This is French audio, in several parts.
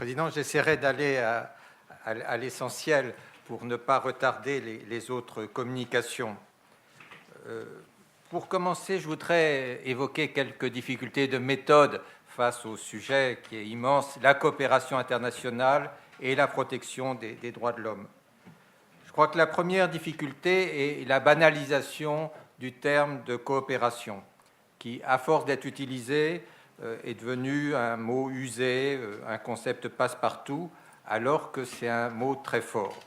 Président. J'essaierai d'aller à l'essentiel pour ne pas retarder les autres communications. Pour commencer, je voudrais évoquer quelques difficultés de méthode face au sujet qui est immense, la coopération internationale et la protection des droits de l'homme. Je crois que la première difficulté est la banalisation du terme de coopération, qui, à force d'être utilisé, est devenu un mot usé, un concept passe-partout, alors que c'est un mot très fort.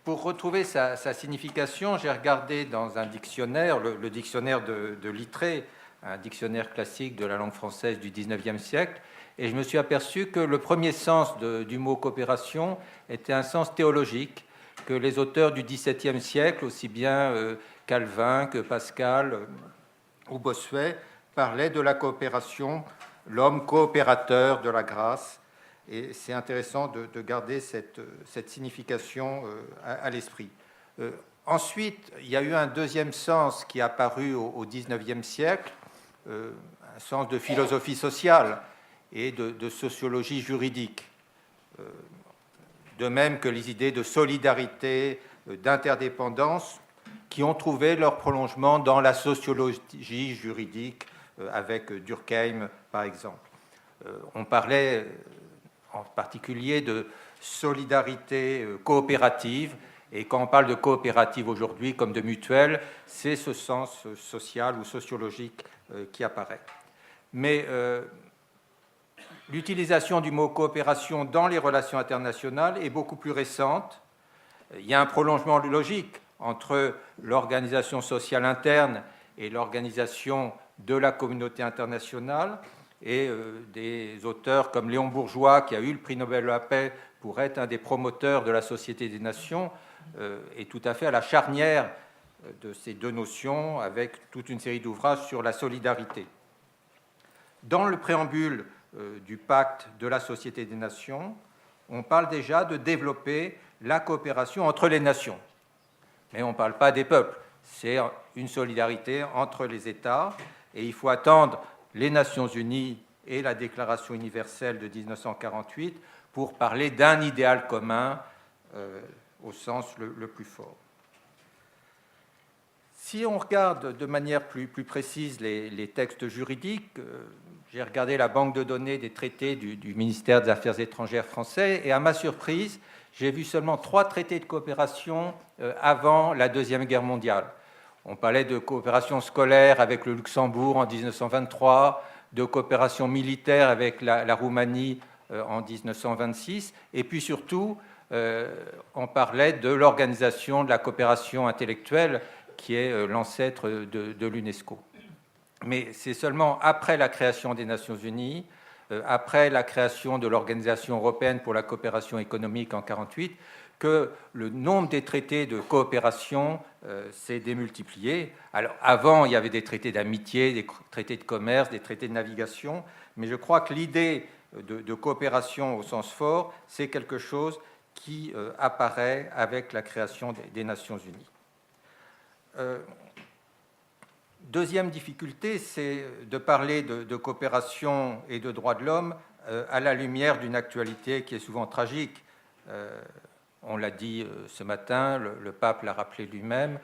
Pour retrouver sa signification, j'ai regardé dans un dictionnaire, le dictionnaire de Littré, un dictionnaire classique de la langue française du XIXe siècle, et je me suis aperçu que le premier sens du mot coopération était un sens théologique, que les auteurs du XVIIe siècle, aussi bien Calvin que Pascal ou Bossuet, parlaient de la coopération, l'homme coopérateur de la grâce. Et c'est intéressant de garder cette signification à l'esprit. Ensuite, il y a eu un deuxième sens qui est apparu au XIXe siècle, un sens de philosophie sociale et de sociologie juridique. De même que les idées de solidarité, d'interdépendance, qui ont trouvé leur prolongement dans la sociologie juridique, avec Durkheim, par exemple. On parlait en particulier de solidarité coopérative, et quand on parle de coopérative aujourd'hui comme de mutuelle, c'est ce sens social ou sociologique qui apparaît. Mais l'utilisation du mot coopération dans les relations internationales est beaucoup plus récente. Il y a un prolongement logique entre l'organisation sociale interne et l'organisation de la communauté internationale, et des auteurs comme Léon Bourgeois, qui a eu le prix Nobel de la paix pour être un des promoteurs de la Société des Nations, est tout à fait à la charnière de ces deux notions, avec toute une série d'ouvrages sur la solidarité. Dans le préambule du pacte de la Société des Nations, on parle déjà de développer la coopération entre les nations. Mais on ne parle pas des peuples, c'est une solidarité entre les États, et il faut attendre les Nations Unies et la Déclaration universelle de 1948 pour parler d'un idéal commun au sens le plus fort. Si on regarde de manière plus précise les textes juridiques, j'ai regardé la banque de données des traités du ministère des Affaires étrangères français, et à ma surprise, j'ai vu seulement 3 traités de coopération avant la Deuxième Guerre mondiale. On parlait de coopération scolaire avec le Luxembourg en 1923, de coopération militaire avec la Roumanie en 1926, et puis surtout, on parlait de l'organisation de la coopération intellectuelle, qui est l'ancêtre de l'UNESCO. Mais c'est seulement après la création des Nations Unies, après la création de l'Organisation européenne pour la coopération économique en 1948, que le nombre des traités de coopération s'est démultiplié. Alors, avant, il y avait des traités d'amitié, des traités de commerce, des traités de navigation, mais je crois que l'idée de coopération au sens fort, c'est quelque chose qui apparaît avec la création des Nations Unies. Deuxième difficulté, c'est de parler de coopération et de droits de l'homme à la lumière d'une actualité qui est souvent tragique. On l'a dit ce matin, le pape l'a rappelé lui-même,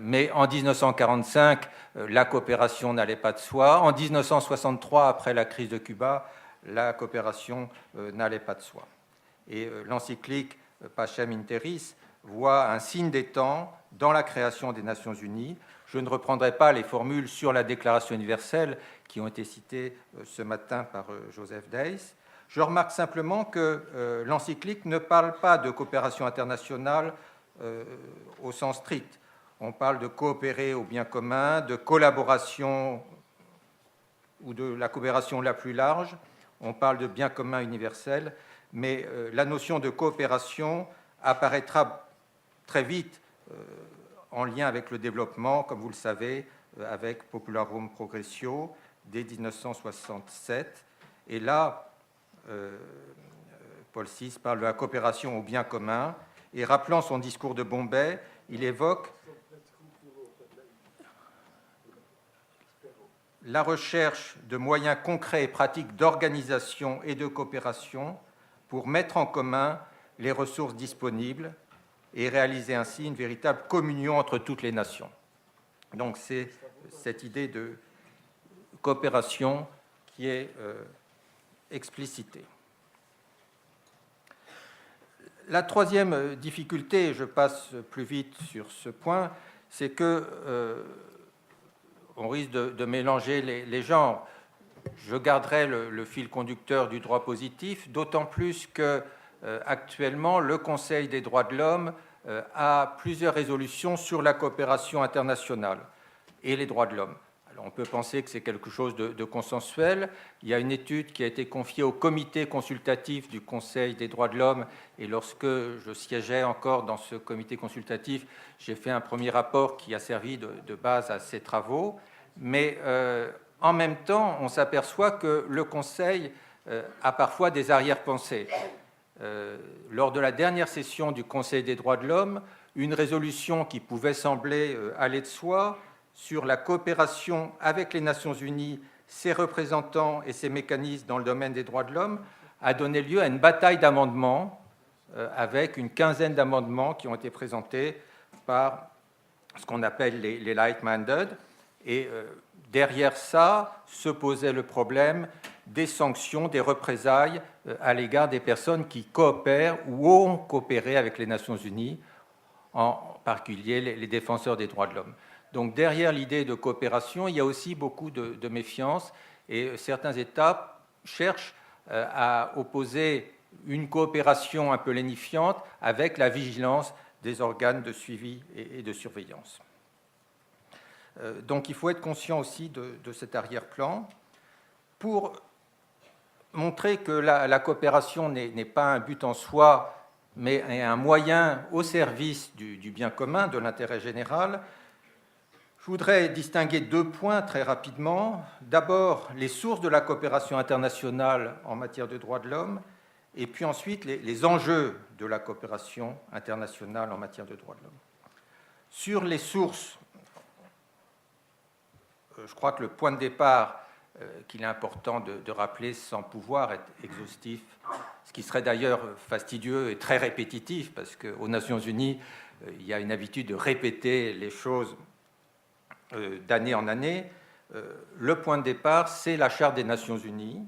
mais en 1945, la coopération n'allait pas de soi. En 1963, après la crise de Cuba, la coopération n'allait pas de soi. Et l'encyclique Pacem in Terris voit un signe des temps dans la création des Nations Unies. Je ne reprendrai pas les formules sur la Déclaration universelle qui ont été citées ce matin par Joseph Days. Je remarque simplement que l'encyclique ne parle pas de coopération internationale au sens strict. On parle de coopérer au bien commun, de collaboration ou de la coopération la plus large. On parle de bien commun universel, mais la notion de coopération apparaîtra très vite en lien avec le développement, comme vous le savez, avec Popularum Progressio dès 1967. Et là, Paul VI parle de la coopération au bien commun, et rappelant son discours de Bombay, il évoque la recherche de moyens concrets et pratiques d'organisation et de coopération pour mettre en commun les ressources disponibles et réaliser ainsi une véritable communion entre toutes les nations. Donc c'est cette idée de coopération qui est explicitée. La troisième difficulté, et je passe plus vite sur ce point, c'est que on risque de mélanger les genres. Je garderai le fil conducteur du droit positif, d'autant plus que actuellement le Conseil des droits de l'homme a plusieurs résolutions sur la coopération internationale et les droits de l'homme. Alors on peut penser que c'est quelque chose de consensuel. Il y a une étude qui a été confiée au comité consultatif du Conseil des droits de l'homme, et lorsque je siégeais encore dans ce comité consultatif, j'ai fait un premier rapport qui a servi de base à ces travaux. Mais en même temps, on s'aperçoit que le Conseil a parfois des arrière-pensées. Lors de la dernière session du Conseil des droits de l'homme, une résolution qui pouvait sembler aller de soi sur la coopération avec les Nations unies, ses représentants et ses mécanismes dans le domaine des droits de l'homme a donné lieu à une bataille d'amendements avec une quinzaine d'amendements qui ont été présentés par ce qu'on appelle les like-minded. Et derrière ça se posait le problème des sanctions, des représailles à l'égard des personnes qui coopèrent ou ont coopéré avec les Nations unies, en particulier les défenseurs des droits de l'homme. Donc derrière l'idée de coopération, il y a aussi beaucoup de méfiance, et certains États cherchent à opposer une coopération un peu lénifiante avec la vigilance des organes de suivi et de surveillance. Donc il faut être conscient aussi de cet arrière-plan pour montrer que la coopération n'est pas un but en soi, mais un moyen au service du bien commun, de l'intérêt général. Je voudrais distinguer deux points très rapidement. D'abord, les sources de la coopération internationale en matière de droits de l'homme, et puis ensuite les enjeux de la coopération internationale en matière de droits de l'homme. Sur les sources, je crois que le point de départ qu'il est important de rappeler sans pouvoir être exhaustif, ce qui serait d'ailleurs fastidieux et très répétitif, parce qu'aux Nations Unies, il y a une habitude de répéter les choses d'année en année. Le point de départ, c'est la Charte des Nations Unies.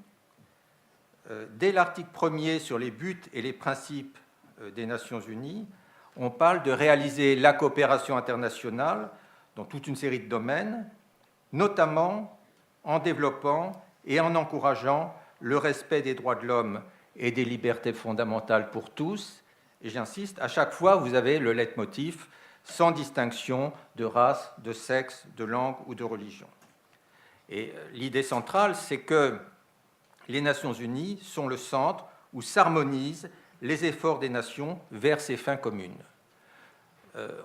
Dès l'article 1er sur les buts et les principes des Nations Unies, on parle de réaliser la coopération internationale dans toute une série de domaines, notamment en développant et en encourageant le respect des droits de l'homme et des libertés fondamentales pour tous. Et j'insiste, à chaque fois, vous avez le leitmotiv sans distinction de race, de sexe, de langue ou de religion. Et l'idée centrale, c'est que les Nations Unies sont le centre où s'harmonisent les efforts des nations vers ces fins communes.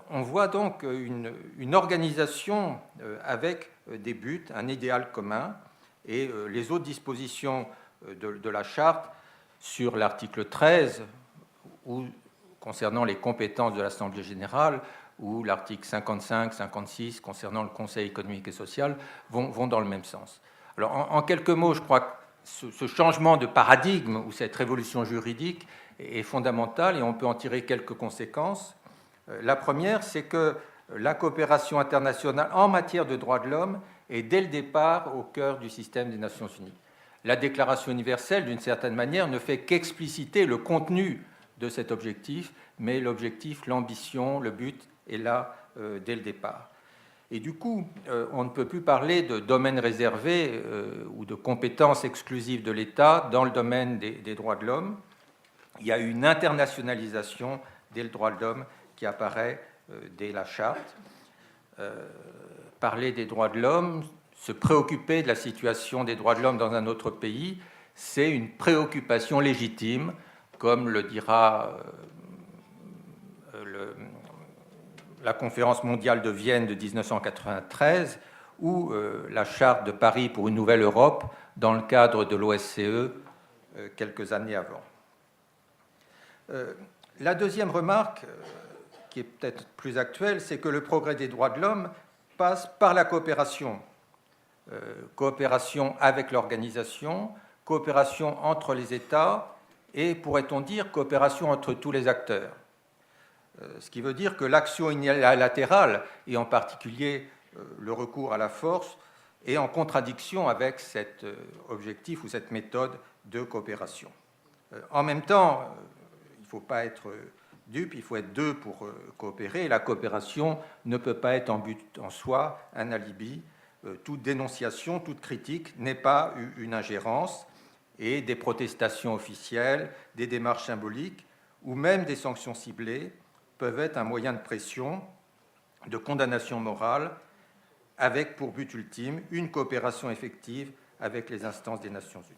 On voit donc une organisation avec des buts, un idéal commun, et les autres dispositions de la Charte sur l'article 13, ou concernant les compétences de l'Assemblée générale, ou l'article 55, 56 concernant le Conseil économique et social vont dans le même sens. Alors, en quelques mots, je crois que ce changement de paradigme ou cette révolution juridique est fondamental et on peut en tirer quelques conséquences. La première, c'est que la coopération internationale en matière de droits de l'homme est dès le départ au cœur du système des Nations Unies. La Déclaration universelle, d'une certaine manière, ne fait qu'expliciter le contenu de cet objectif, mais l'objectif, l'ambition, le but est là dès le départ. Et du coup, on ne peut plus parler de domaine réservé ou de compétences exclusives de l'État dans le domaine des droits de l'homme. Il y a une internationalisation des droits de l'homme qui apparaît dès la Charte. Parler des droits de l'homme, se préoccuper de la situation des droits de l'homme dans un autre pays, c'est une préoccupation légitime, comme le dira la conférence mondiale de Vienne de 1993 ou la Charte de Paris pour une nouvelle Europe dans le cadre de l'OSCE quelques années avant. La deuxième remarque, qui est peut-être plus actuelle, c'est que le progrès des droits de l'homme passe par la coopération. coopération avec l'organisation, coopération entre les États et, pourrait-on dire, coopération entre tous les acteurs. Ce qui veut dire que l'action unilatérale, et en particulier le recours à la force, est en contradiction avec cet objectif ou cette méthode de coopération. En même temps, il ne faut pas être dupe, il faut être deux pour coopérer, et la coopération ne peut pas être en but en soi un alibi. Toute dénonciation, toute critique n'est pas une ingérence, et des protestations officielles, des démarches symboliques ou même des sanctions ciblées peuvent être un moyen de pression, de condamnation morale, avec pour but ultime une coopération effective avec les instances des Nations Unies.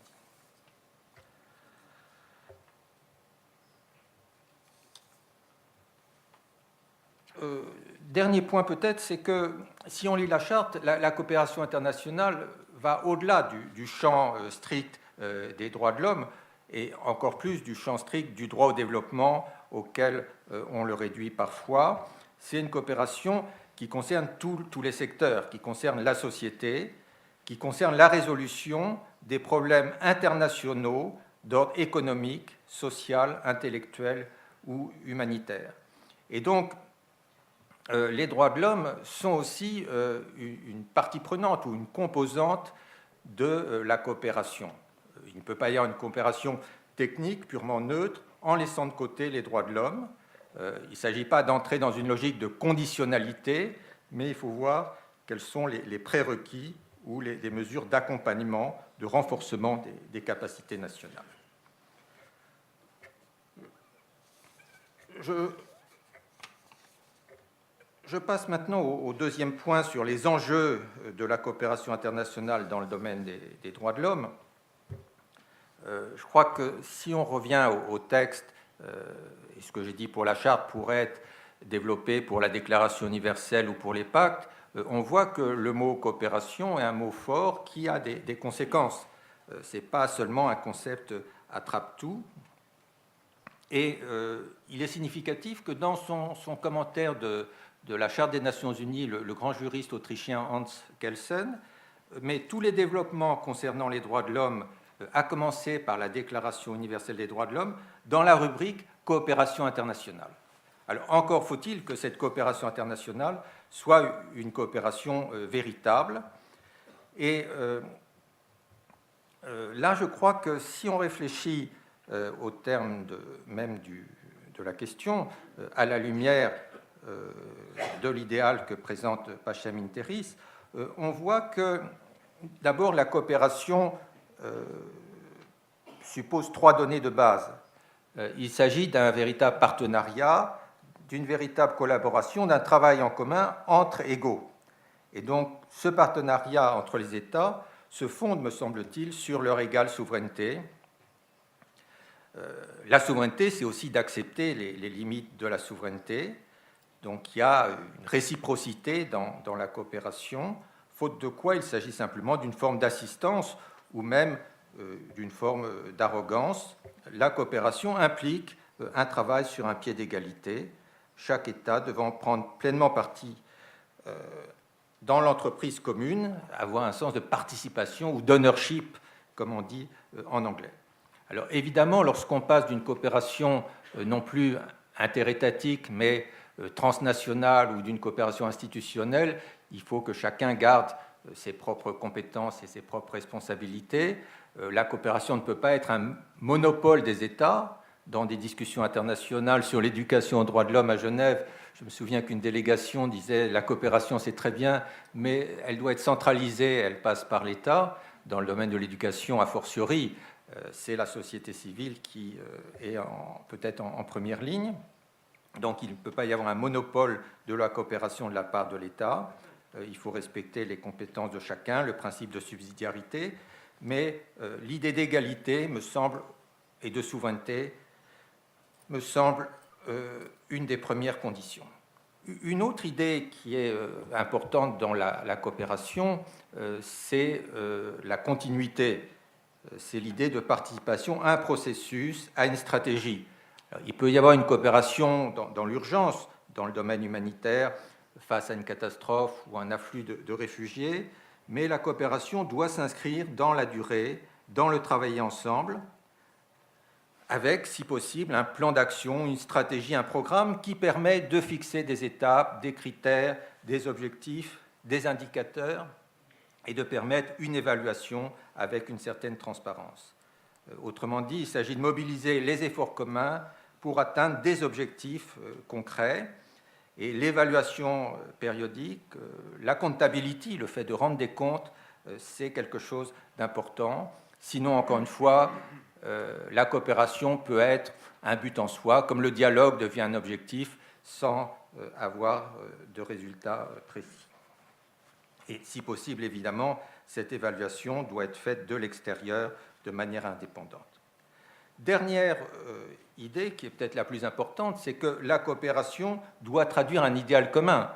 Dernier point peut-être, c'est que si on lit la charte, la coopération internationale va au-delà du champ strict des droits de l'homme et encore plus du champ strict du droit au développement auquel on le réduit parfois. C'est une coopération qui concerne tous les secteurs, qui concerne la société, qui concerne la résolution des problèmes internationaux d'ordre économique, social, intellectuel ou humanitaire. Et donc, les droits de l'homme sont aussi une partie prenante ou une composante de la coopération. Il ne peut pas y avoir une coopération technique purement neutre en laissant de côté les droits de l'homme. Il ne s'agit pas d'entrer dans une logique de conditionnalité, mais il faut voir quels sont les prérequis ou les mesures d'accompagnement, de renforcement des capacités nationales. Je passe maintenant au deuxième point sur les enjeux de la coopération internationale dans le domaine des droits de l'homme. Je crois que si on revient au texte, et ce que j'ai dit pour la charte pourrait être développé pour la déclaration universelle ou pour les pactes, on voit que le mot coopération est un mot fort qui a des conséquences. Ce n'est pas seulement un concept attrape-tout. Et il est significatif que dans son commentaire de la Charte des Nations Unies, le grand juriste autrichien Hans Kelsen met tous les développements concernant les droits de l'homme, à commencer par la Déclaration universelle des droits de l'homme, dans la rubrique coopération internationale. Alors encore faut-il que cette coopération internationale soit une coopération véritable. Et là, je crois que si on réfléchit au terme même de la question, à la lumière de l'idéal que présente Pachem Interis, on voit que d'abord la coopération suppose trois données de base. Il s'agit d'un véritable partenariat, d'une véritable collaboration, d'un travail en commun entre égaux. Et donc ce partenariat entre les États se fonde, me semble-t-il, sur leur égale souveraineté. La souveraineté, c'est aussi d'accepter les limites de la souveraineté. Donc il y a une réciprocité dans la coopération, faute de quoi il s'agit simplement d'une forme d'assistance ou même d'une forme d'arrogance. La coopération implique un travail sur un pied d'égalité, chaque État devant prendre pleinement parti dans l'entreprise commune, avoir un sens de participation ou d'ownership, comme on dit en anglais. Alors évidemment, lorsqu'on passe d'une coopération non plus interétatique, mais transnationale ou d'une coopération institutionnelle, il faut que chacun garde ses propres compétences et ses propres responsabilités. La coopération ne peut pas être un monopole des États. Dans des discussions internationales sur l'éducation aux droits de l'homme à Genève, je me souviens qu'une délégation disait la coopération c'est très bien, mais elle doit être centralisée, elle passe par l'État. Dans le domaine de l'éducation, a fortiori, c'est la société civile qui est peut-être en première ligne. Donc il ne peut pas y avoir un monopole de la coopération de la part de l'État. Il faut respecter les compétences de chacun, le principe de subsidiarité, mais l'idée d'égalité me semble, et de souveraineté me semble une des premières conditions. Une autre idée qui est importante dans la coopération, c'est la continuité. C'est l'idée de participation à un processus, à une stratégie. Alors, il peut y avoir une coopération dans l'urgence, dans le domaine humanitaire, face à une catastrophe ou un afflux de réfugiés, mais la coopération doit s'inscrire dans la durée, dans le travailler ensemble, avec, si possible, un plan d'action, une stratégie, un programme qui permet de fixer des étapes, des critères, des objectifs, des indicateurs et de permettre une évaluation avec une certaine transparence. Autrement dit, il s'agit de mobiliser les efforts communs pour atteindre des objectifs concrets. Et l'évaluation périodique, la comptabilité, le fait de rendre des comptes, c'est quelque chose d'important. Sinon, encore une fois, la coopération peut être un but en soi, comme le dialogue devient un objectif sans avoir de résultats précis. Et si possible, évidemment, cette évaluation doit être faite de l'extérieur de manière indépendante. Dernière idée, qui est peut-être la plus importante, c'est que la coopération doit traduire un idéal commun.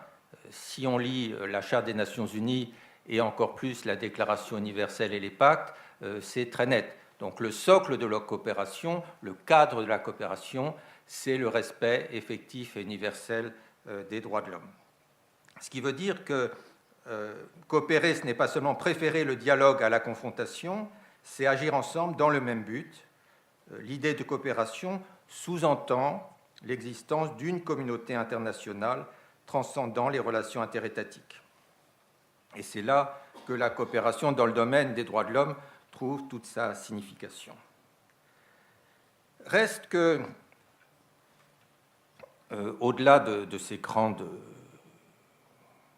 Si on lit la Charte des Nations Unies et encore plus la Déclaration universelle et les pactes, c'est très net. Donc le socle de la coopération, le cadre de la coopération, c'est le respect effectif et universel des droits de l'homme. Ce qui veut dire que coopérer, ce n'est pas seulement préférer le dialogue à la confrontation, c'est agir ensemble dans le même but. L'idée de coopération sous-entend l'existence d'une communauté internationale transcendant les relations interétatiques. Et c'est là que la coopération dans le domaine des droits de l'homme trouve toute sa signification. Reste que, au-delà de ces grandes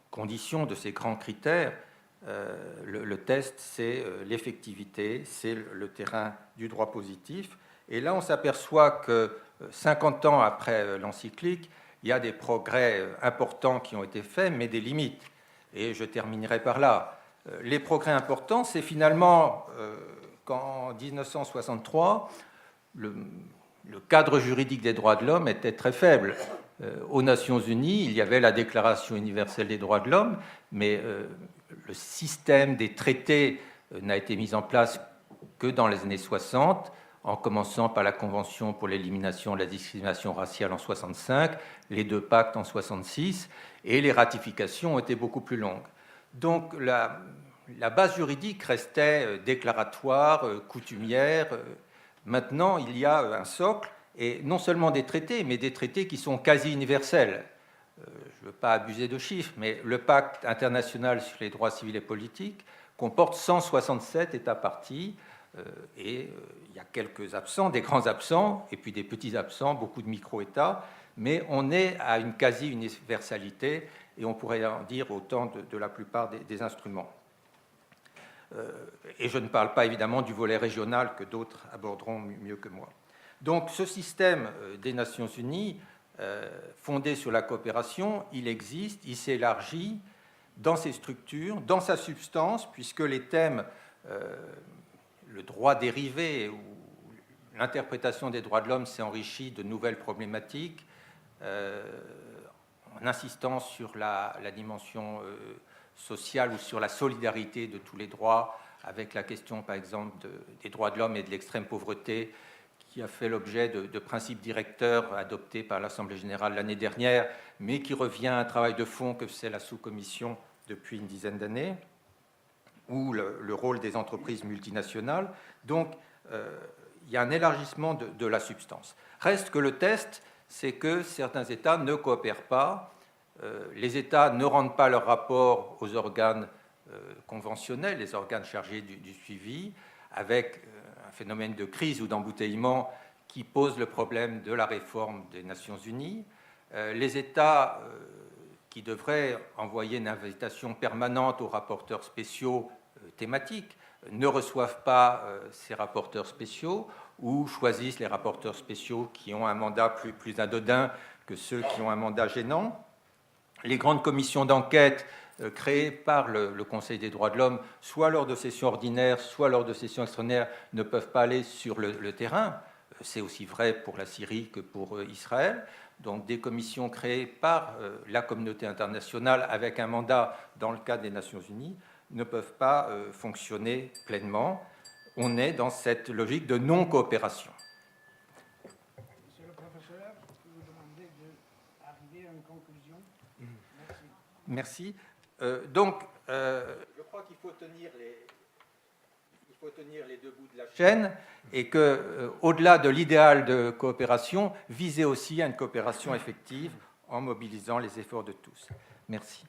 conditions, de ces grands critères, le test, c'est l'effectivité, c'est le terrain du droit positif. Et là, on s'aperçoit que 50 ans après l'encyclique, il y a des progrès importants qui ont été faits, mais des limites. Et je terminerai par là. Les progrès importants, c'est finalement qu'en 1963, le cadre juridique des droits de l'homme était très faible. Aux Nations Unies, il y avait la Déclaration universelle des droits de l'homme, mais le système des traités n'a été mis en place que dans les années 60, en commençant par la Convention pour l'élimination de la discrimination raciale en 65, les deux pactes en 66, et les ratifications ont été beaucoup plus longues. Donc la base juridique restait déclaratoire, coutumière. Maintenant, il y a un socle, et non seulement des traités, mais des traités qui sont quasi universels. Je ne veux pas abuser de chiffres, mais le pacte international sur les droits civils et politiques comporte 167 États parties, et il y a quelques absents, des grands absents, et puis des petits absents, beaucoup de micro-États, mais on est à une quasi-universalité, et on pourrait en dire autant de la plupart des instruments. Et je ne parle pas évidemment du volet régional que d'autres aborderont mieux que moi. Donc ce système des Nations Unies, fondé sur la coopération, il existe, il s'élargit dans ses structures, dans sa substance, puisque les thèmes, le droit dérivé ou l'interprétation des droits de l'homme s'est enrichie de nouvelles problématiques, en insistant sur la dimension sociale ou sur la solidarité de tous les droits, avec la question, par exemple, des droits de l'homme et de l'extrême pauvreté, qui a fait l'objet de principes directeurs adoptés par l'Assemblée générale l'année dernière, mais qui revient à un travail de fond que c'est la sous-commission depuis une dizaine d'années, ou le rôle des entreprises multinationales. Donc, il y a un élargissement de la substance. Reste que le test, c'est que certains États ne coopèrent pas. Les États ne rendent pas leur rapport aux organes conventionnels, les organes chargés du suivi, avec un phénomène de crise ou d'embouteillement qui pose le problème de la réforme des Nations Unies. Les États qui devraient envoyer une invitation permanente aux rapporteurs spéciaux thématiques ne reçoivent pas ces rapporteurs spéciaux ou choisissent les rapporteurs spéciaux qui ont un mandat plus anodin que ceux qui ont un mandat gênant. Les grandes commissions d'enquête créées par le Conseil des droits de l'homme, soit lors de sessions ordinaires, soit lors de sessions extraordinaires, ne peuvent pas aller sur le terrain. C'est aussi vrai pour la Syrie que pour Israël. Donc des commissions créées par la communauté internationale avec un mandat dans le cadre des Nations Unies ne peuvent pas fonctionner pleinement. On est dans cette logique de non-coopération. Monsieur le professeur, je peux vous demander d'arriver à une conclusion. Merci. Donc, je crois qu'il faut tenir les deux bouts de la chaîne et que, au-delà de l'idéal de coopération, viser aussi à une coopération effective en mobilisant les efforts de tous. Merci.